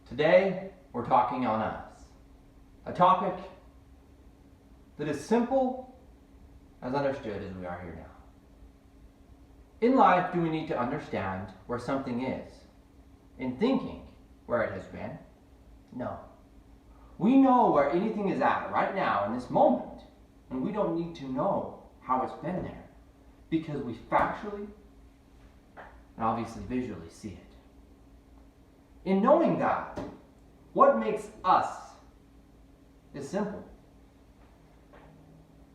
Today, we're talking on us. A topic that is simple as understood as we are here now. In life, do we need to understand where something is? In thinking where it has been? No. We know where anything is at right now in this moment, and we don't need to know how it's been there because we factually and obviously visually see it. In knowing that, what makes us is simple.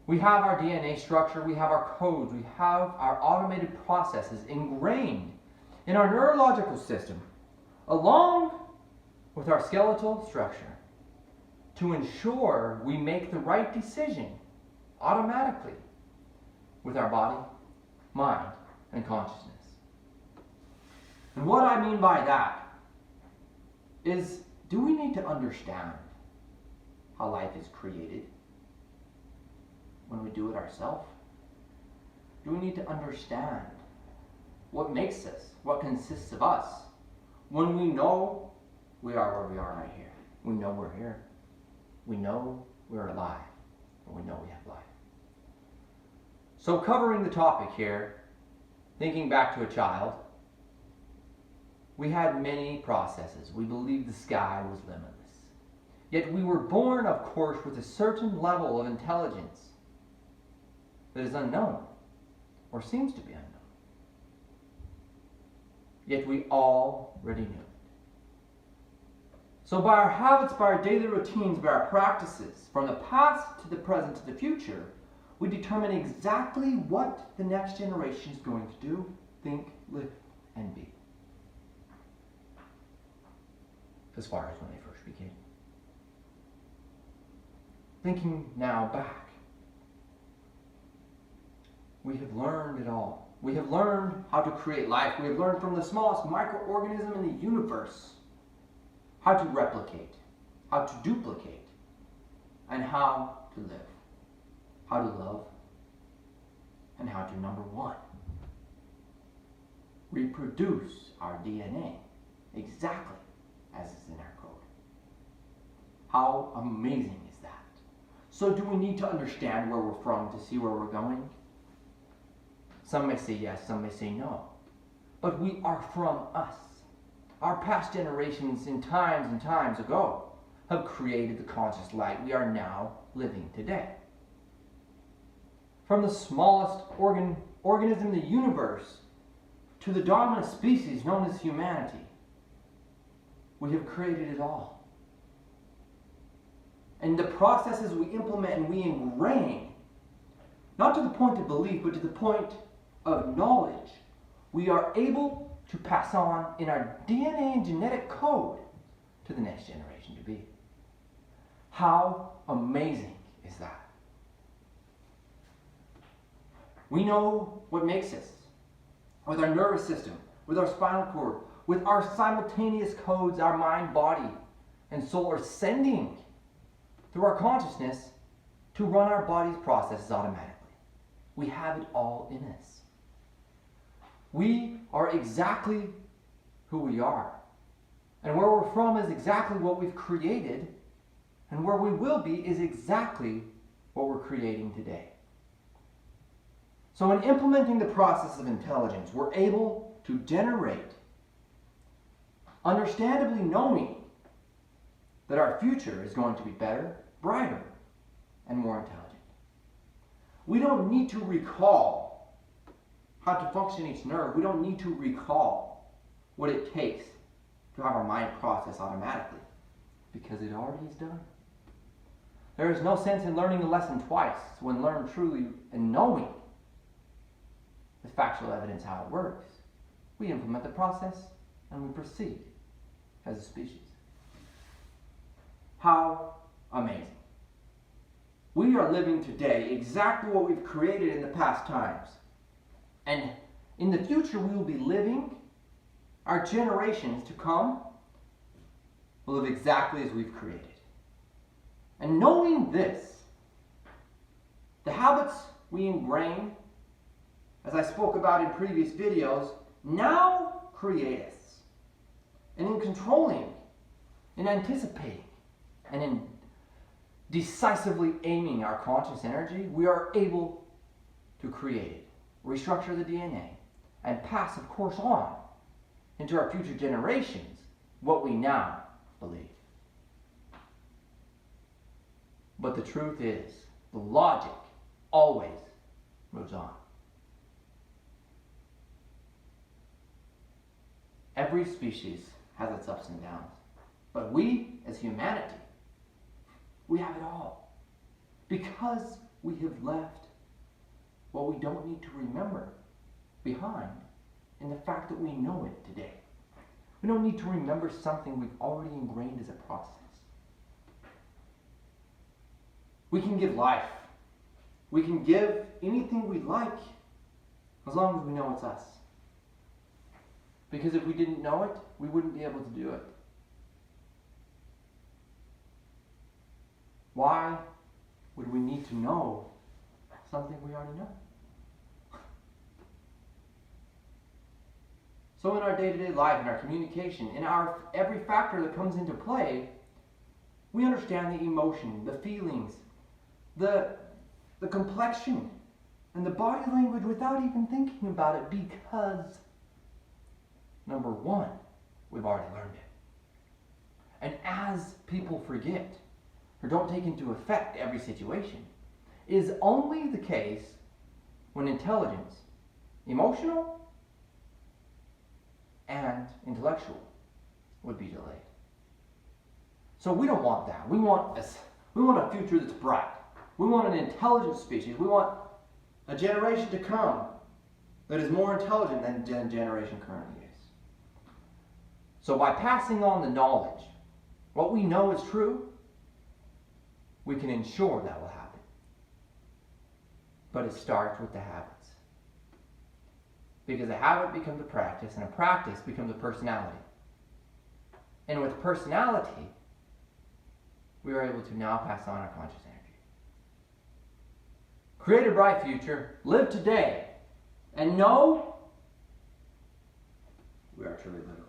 We have our DNA structure, we have our codes, we have our automated processes ingrained in our neurological system, along with our skeletal structure, to ensure we make the right decision automatically with our body, mind, and consciousness. And what I mean by that is, do we need to understand how life is created when we do it ourselves? Do we need to understand what makes us, what consists of us, when we know we are where we are right here? We know we're here. We know we're alive. And we know we have life. So covering the topic here, thinking back to a child, we had many processes. We believed the sky was limitless. Yet we were born, of course, with a certain level of intelligence that is unknown, or seems to be unknown. Yet we already knew it. So by our habits, by our daily routines, by our practices, from the past to the present to the future, we determine exactly what the next generation is going to do, think, live, and be. As far as when they first began. Thinking now back, we have learned it all. We have learned how to create life. We have learned from the smallest microorganism in the universe how to replicate, how to duplicate, and how to live, how to love, and how to, number one, reproduce our DNA exactly as is in our code. How amazing is that? So do we need to understand where we're from to see where we're going? Some may say yes, some may say no. But we are from us. Our past generations in times and times ago have created the conscious light we are now living today. From the smallest organism in the universe to the dominant species known as humanity, we have created it all. And the processes we implement and we ingrain, not to the point of belief, but to the point of knowledge, we are able to pass on in our DNA and genetic code to the next generation to be. How amazing is that? We know what makes us with our nervous system, with our spinal cord, with our simultaneous codes, our mind, body, and soul are sending through our consciousness to run our body's processes automatically. We have it all in us. We are exactly who we are. And where we're from is exactly what we've created. And where we will be is exactly what we're creating today. So in implementing the process of intelligence, we're able to generate, understandably knowing that our future is going to be better, brighter, and more intelligent. We don't need to recall how to function each nerve. We don't need to recall what it takes to have our mind process automatically, because it already is done. There is no sense in learning a lesson twice when learned truly and knowing with factual evidence how it works. We implement the process and we proceed as a species. How amazing. We are living today exactly what we've created in the past times. And in the future we will be living, our generations to come will live exactly as we've created. And knowing this, the habits we ingrain, as I spoke about in previous videos, now create us. And in controlling in anticipating and in decisively aiming our conscious energy, we are able to create it, restructure the DNA, and pass, of course, on into our future generations what we now believe. But the truth is, the logic always moves on. Every species has its ups and downs, but we, as humanity, we have it all. Because we have left what we don't need to remember behind in the fact that we know it today. We don't need to remember something we've already ingrained as a process. We can give life. We can give anything we like as long as we know it's us. Because if we didn't know it, we wouldn't be able to do it. Why would we need to know something we already know? So in our day-to-day life, in our communication, in our every factor that comes into play, we understand the emotion, the feelings, the complexion, and the body language without even thinking about it because, number one, we've already learned it. And as people forget, or don't take into effect every situation, is only the case when intelligence, emotional and intellectual, would be delayed. So we don't want that. We want a future that's bright. We want an intelligent species. We want a generation to come that is more intelligent than the generation currently is. So by passing on the knowledge, what we know is true, we can ensure that will happen. But it starts with the habits. Because a habit becomes a practice, and a practice becomes a personality. And with personality, we are able to now pass on our conscious energy. Create a bright future, live today, and know we are truly living.